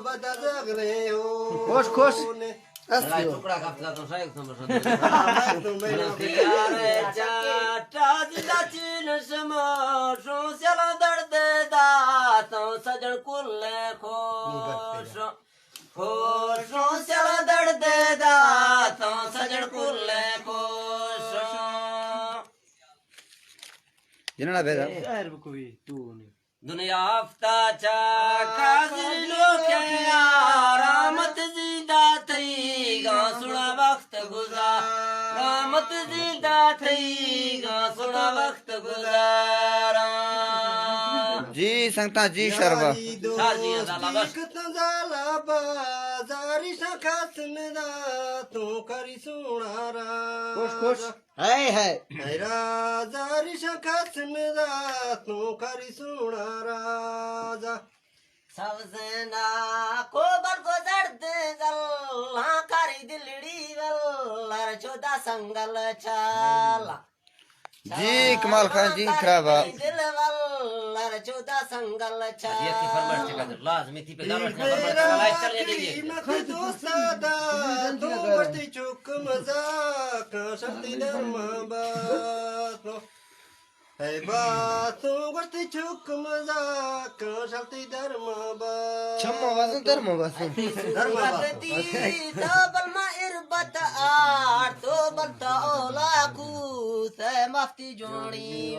बता जग रहे हो खुश खुश टुकड़ा कापला तो साहेब समोर यारे चाटा जिला चीन समो सोशल दर्द दातो सजन कुल्ले खोश खोश सोशल दर्द दातो सजन कुल्ले खोश जिन्ना भेजा यार कोई तू नहीं दुनिया हफ्ता चा काजिलो के रामत जिंदा थई गा सुना वक्त गुजार रामत जिंदा थई गा सुना वक्त गुजारा जी संगता जी शर्मा जाला बाजारी सखास नदा तू करी सुनारा खुश खुश है राजारी सखास नदा तू करी सुनारा सबसे ना को बल को दर्द गल हाँ करी दिलड़ी गल चौदा संगल चाला जी कमाल खान जी खराब दिल वल चौदा संगल चाला लाजमी थी पे तू बस्ती चुक मजाक शक्ति धर्म बात है बात तू बस्ती चुक मजाक शक्ति धर्म बात छम्मा वाजन धर्म वाजन तबल मा इरबत आर तो बता ओला कू से मफ्ती जोड़ी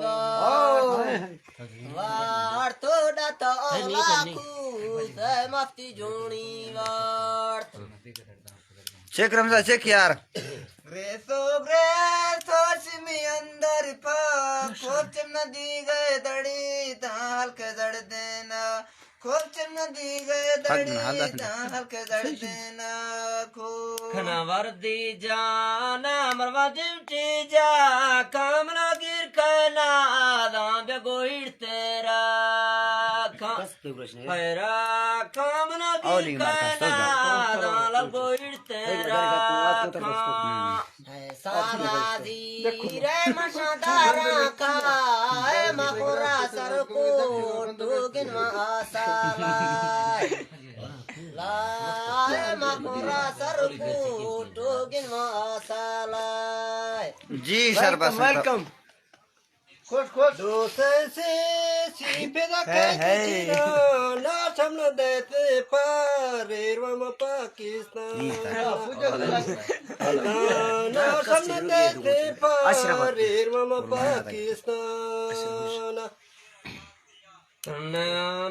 वार तो डता ओला कू से मफ्ती जोड़ी वार शेख रमजा शेख यार ग्रेसो सिमी अंदर पा कोचम नदी गए दड़ी ताल के दड़ देना कोचम नदी गए दड़ी ताल के दड़ देना को खना वर्दी जाना मरवा जिमटी जा कामना गिर कना दांबे गोइड तेरा हैरा कामना गिर कना दांबे गोइड तेरा सारादी रे मशादारा का मखुरा सरको टुगिन मासाला लाए मखुरा सरको टुगिन मासाला जी शर्मा वेलकम खुश खुश दोसे से सीपेदा के ना सामने देते पर एरवम पाकिस्तान ना सामने देते पर एरवम पाकिस्तान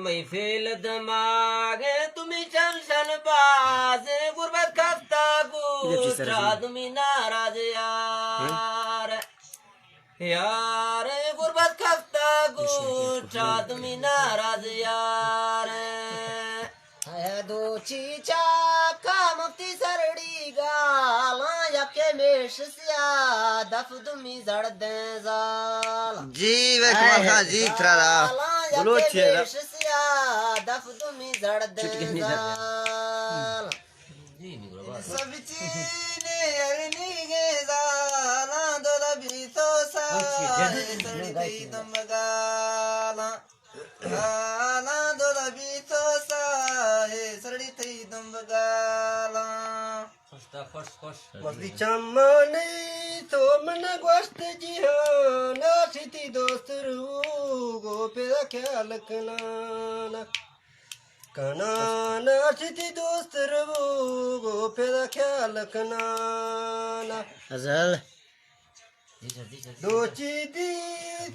मैं फेल दमागे तुम्ही चल बाजे गुरबत खस्ता गुजरा तुम्ही नाराज यार यार गुरबत खस्ता गुजरा तुम्ही नाराज यार दो चीचा कामती सरड़ी गाला यके मेष सिया दफ तुम्ही जड़ दे जाल जी वे कमाल खान जी थरा बोलो छेरा दफ तुम्ही जड़ दे जाल सब चीने अरनी गे जाला दो दबी तो सा सड़ी थई तुम गाला गाला दो दबी तो सा सड़ी थई तुम गाला मस्ती चमने तो मन गोश्त जी हो ना सिटी दोस्त रू गो पे ख्याल कनाना कनाना सिटी दोस्त रू गो पे ख्याल कनाना अजल दो चीदी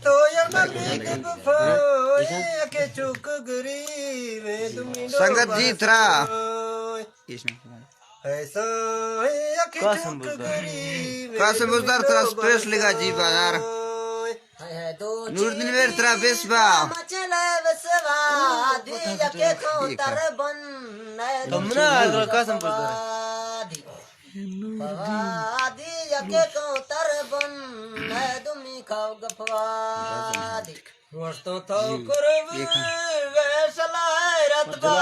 तो यार मर्दी के बफाए के चुक गरीब तुम्ही संगत जी थरा ऐसा है के चुक गरीब कासिम बुजदार थरा स्ट्रेस लेगा जी बाजार नूरदीन वेर थरा बेसबा मचले बसवा दिया के कोतर बन तुमना कासिम बुजदार दिया के कोतर बन तुमी खाओ गफवादी वस्तु तो कुरब वैसलाय रतबा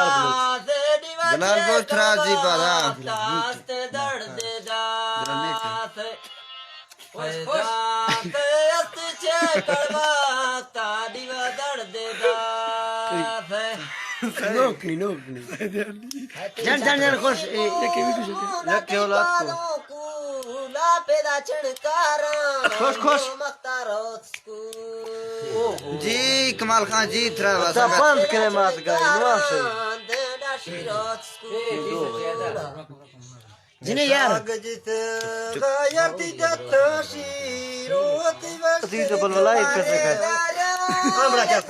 से दीवार जलाल बोथरा जी बाला दास्ते दर्द दे दात दाते अस्ते कड़वा ता दीवार दर्द दे दात नौकरी नौकरी जान जान जान खुश रखे औलाद को ला पैदा छड़कारा खुश खुश जी कमाल खान जी थरा अच्छा बंद करे मात गाई नवाब से जिन्हें यार जित गायती जत शीरोती वसी तो बलवलाई कैसे कहे हां बड़ा क्या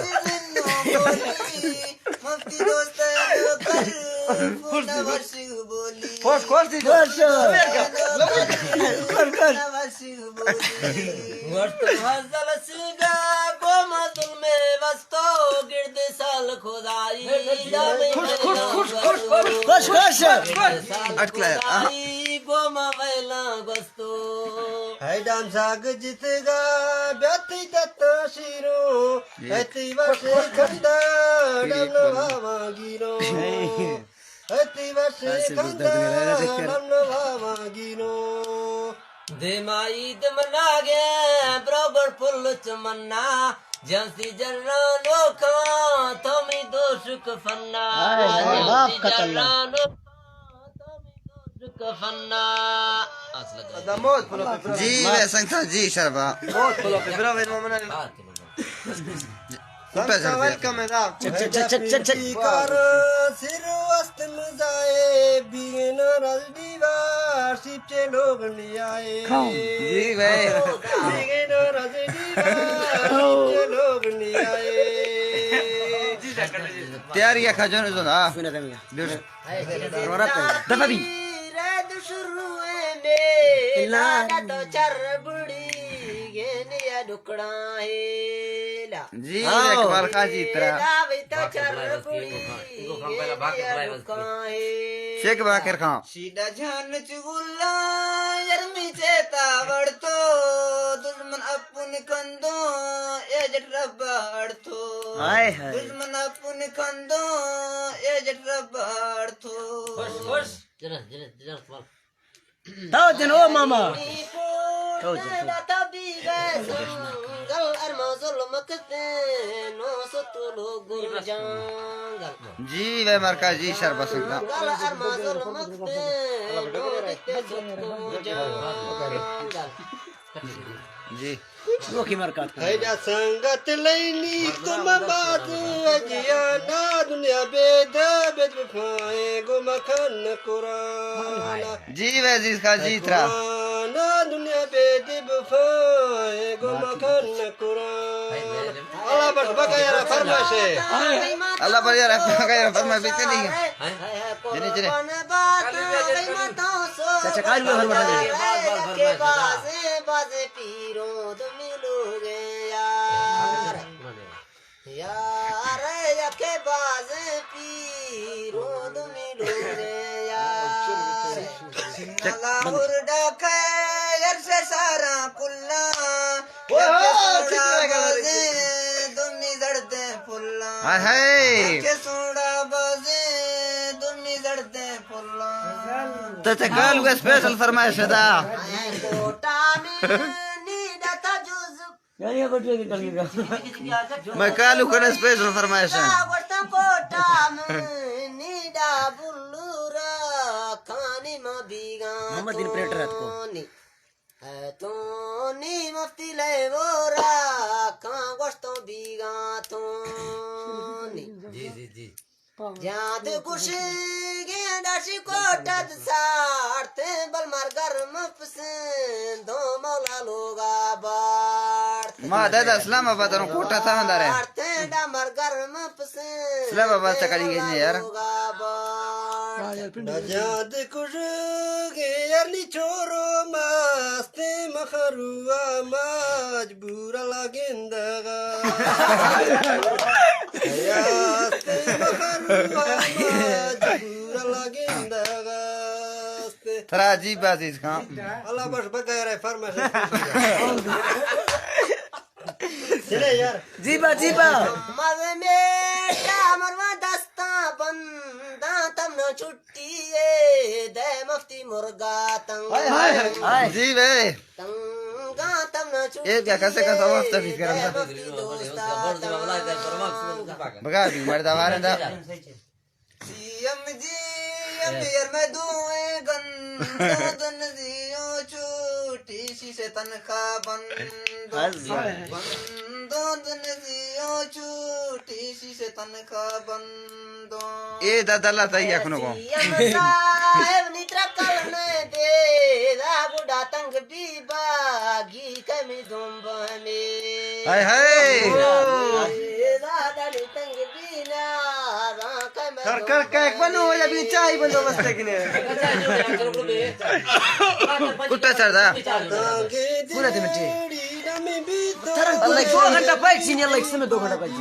मफ्ती दोस्त कर पूना वर्षी बोली खोश खोश दी खोश वर्षी बोली वर्त हजल सिगा गो मजुल में वस्तो गिरद साल खुदाई खुश खुश खुश खुश खुश खुश अटकला गो मवेला वस्तो है डाम साग जितगा ब्याती दत्त शिरो ऐती वर्षे खंडा डम भावा गिरो ऐती वर्षे खंडा डम भावा गिरो दे माई दमना गे बरोबर फुल चमन्ना जंसी जर्रा नोखा तमी दोषक फन्ना बाप का तल्ला फन्ना जी वे संगता जी शरबा वेलकम है ना चक चक चक चक चक चक कर सिर वस्त मुजाए बिन रजदीवा सिपचे लोग नहीं आए जी भाई बिन रजदीवा सिपचे लोग नहीं आए तैयारी है खजन जो ना सुना था मैं दफा भी रात शुरू में लाडा तो चर बुड़ी ये निया डुकड़ा है ला जी वे कमाल खान जी थरा लावे तो चर बुड़ी ये निया डुकड़ा है शेख बाकर खान सीधा जान चुगुल्ला यरमी चेता बढ़तो दुश्मन अपन कंदो ए जट रबड़तो हाय हाय दुश्मन अपन कंदो ए जट रबड़तो खुश खुश जरा जरा जरा सवाल ताओ दिन ओ मामा तभी गए संगल अरमजुल मकते नो सतुलो गुरजंगल जी वे मरका जी शरबा संगता गल अरमजुल मकते नो रिते सतुलो गुरजंगल जी वो की मरकत है जा संगत लेनी तुम बात अजिया ना दुनिया बेद बेद खाए गो मखन कुरान जी वे जी खान जी थरा ना दुनिया बेद बफाए गो मखन कुरान अल्लाह बस बगा यार फरमाइश है अल्लाह पर यार फरमा बीते नहीं जने जने चाचा काल में फरमा के बाजे बाजे पीरो तुम मिलोगे यार यार के बाजे पीरो तुम मिलोगे यार लाहौर डाके यार से सारा कुल्ला दुनी जड़ते फुल्ला हाय हाय के सोड़ा बाजे दुनी जड़ते फुल्ला तो चकाल का स्पेशल फरमाइश है दा कोटा में नीडा था जुज यार ये बच्चे निकल गया मैं कालू का स्पेशल फरमाइश है वर्ता कोटा में नीडा बुल्लूरा खानी मा बीगा मोहम्मद दिन प्लेटर रात को तो नी मफ्ती ले वोरा खां गोश्तों बीगा तो नी जी जी जी जाद कुछ गेंडाशी कोटा सारते बलमार गर्म पसंद दो मौला लोगा बाढ़ मां दादा इस्लामाबाद रो कोटा था अंदर है सारते डामर गर्म पसंद इस्लामाबाद से करी गई यार जाद कुछ गेरनी छोरो मस्ते मखरुआ मजबूरा लागेंदगा यास्ते मखरुआ मजबूरा लागेंदगा थरा जी बाजीज खान अल्लाह बस बगा यार फरमाइश चले यार जीबा जीबा मवे में मरवा दस्ता बंदा तम न छुट्टी दे मफ्ती मुर्गा तंग हाय जी वे तंगा तम न छुट्टी ये क्या कैसे का समझता भी कर रहा मफ्ती दोस्ता बघा मरदा वारंदा सीएम जी अमीर में दुए गंदन दियो छोटी सी से तनख्वाह बंदो दन दियो छोटी सी से तनख्वाह बंदो ए दादाला ताई एखनो को साहेब निद्रा करने दे बुढ़ा तंग बीबागी कमी धुंब में हाय हाय तंग बीना कर काय बनव अभी चाय बंदोबस्त की नाही कुठं सरदा पुन्हा ते म्हणजे 2 घंटा पाहिजे 2 घंटा पाहिजे